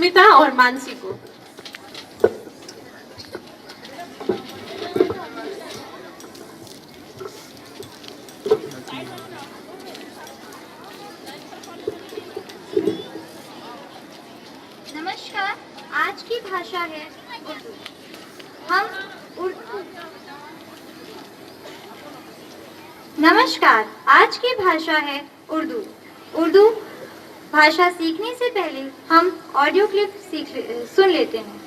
स्मिता और मानसी को। नमस्कार, आज की भाषा है उर्दू। हम नमस्कार, आज की भाषा है उर्दू। उर्दू भाषा सीखने से पहले हम ऑडियो क्लिप सुन लेते हैं।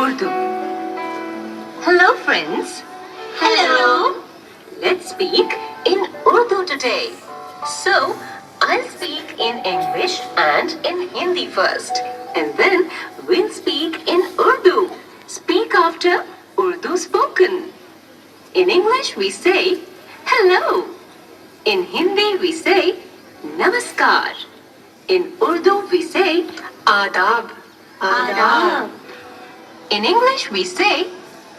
Urdu. Hello friends. Hello. Let's speak in Urdu today. So, I'll speak in English and in Hindi first. And then we'll speak in Urdu. Speak after Urdu spoken. In English we say hello. In Hindi we say namaskar. In Urdu we say adab. आदाब। In English we say,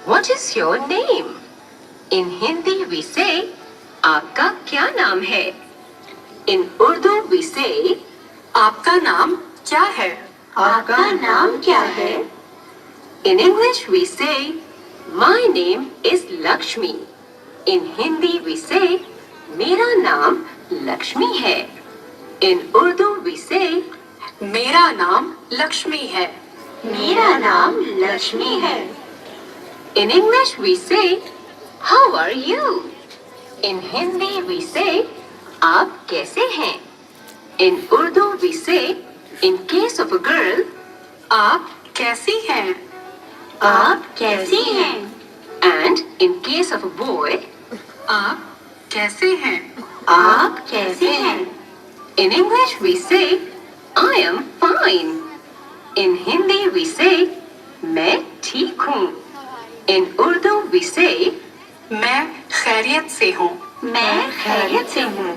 what is your name? In Hindi we say, आपका क्या नाम है? In Urdu we say, आपका नाम क्या है? आपका नाम क्या है? In English we say, my name is Lakshmi. In Hindi we say, मेरा नाम लक्ष्मी है. In Urdu we say, मेरा नाम लक्ष्मी है. मेरा नाम लक्ष्मी है। In English we say, how are you? In Hindi we say, आप कैसे हैं? In Urdu we say, in case of a girl, आप कैसी हैं? आप कैसी हैं? And in case of a boy, आप कैसे हैं? आप कैसे हैं? In English we say, I am fine. In Hindi we say, मैं ठीक हूँ. In Urdu we say, मैं खैरियत से हूँ. मैं खैरियत से हूँ।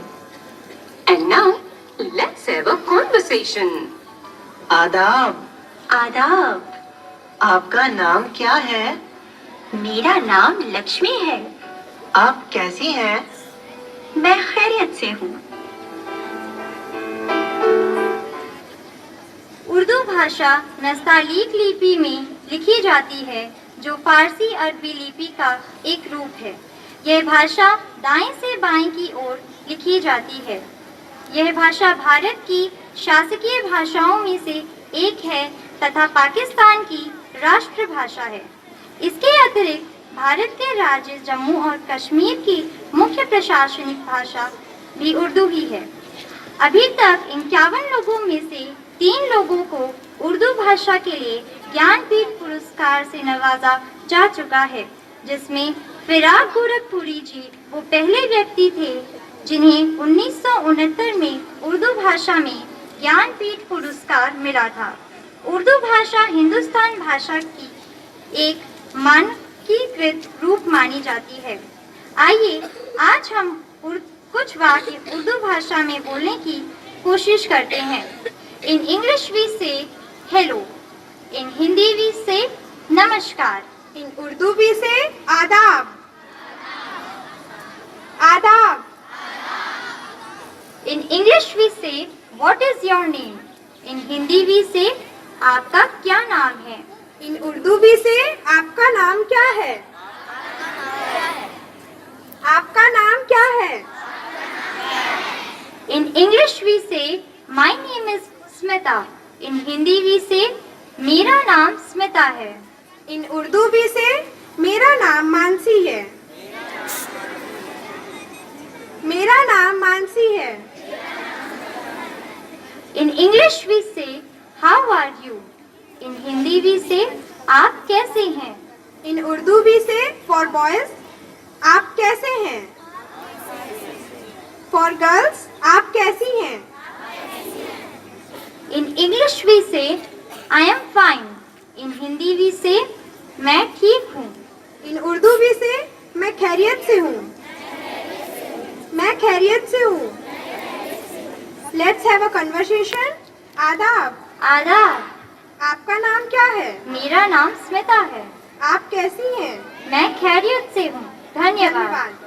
And now let's have a conversation. आदाब। आदाब। आपका नाम क्या है? मेरा नाम लक्ष्मी है। आप कैसी हैं? मैं खैरियत से हूँ। उर्दू भाषा नस्तालीक लिपि में लिखी जाती है, जो फारसी अरबी लिपि का एक रूप है। यह भाषा दाएं से बाएं की ओर लिखी जाती है। यह भाषा भारत की शासकीय भाषाओं में से एक है तथा पाकिस्तान की राष्ट्रभाषा है। इसके अतिरिक्त भारत के राज्य जम्मू और कश्मीर की मुख्य प्रशासनिक भाषा भी उर्दू ही है। अभी तक 51 लोगों में से 3 लोगों को उर्दू भाषा के लिए ज्ञानपीठ पुरस्कार से नवाजा जा चुका है, जिसमें फिराक गोरखपुरी जी वो पहले व्यक्ति थे जिन्हें 1969 में उर्दू भाषा में ज्ञानपीठ पुरस्कार मिला था। उर्दू भाषा हिंदुस्तान भाषा की एक मानकीकृत रूप मानी जाती है। आइए आज हम कुछ वाक्य उर्दू भाषा में बोलने की कोशिश करते हैं। In English we say hello. In Hindi we say namaskar. In Urdu we say adab. Adab. In English we say what is your name. In Hindi we say आपका क्या नाम है. In Urdu we say आपका नाम क्या है? आपका नाम क्या है? In English we say my name is Smita. In Hindi we say मेरा नाम स्मिता है. In Urdu we say मेरा नाम मानसी है. मेरा नाम मानसी है. In English we say how are you. In Hindi we say आप कैसे हैं. In Urdu we say for boys आप कैसे हैं. For girls आप कैसी हैं. In English we say I am fine. In Hindi we say मैं ठीक हूँ. In Urdu we say मैं खैरियत से हूँ. मैं खैरियत से हूँ. Let's have a conversation. आदाब. आदाब. आपका नाम क्या है? मेरा नाम स्मिता है. आप कैसी हैं? मैं खैरियत से हूँ. धन्यवाद.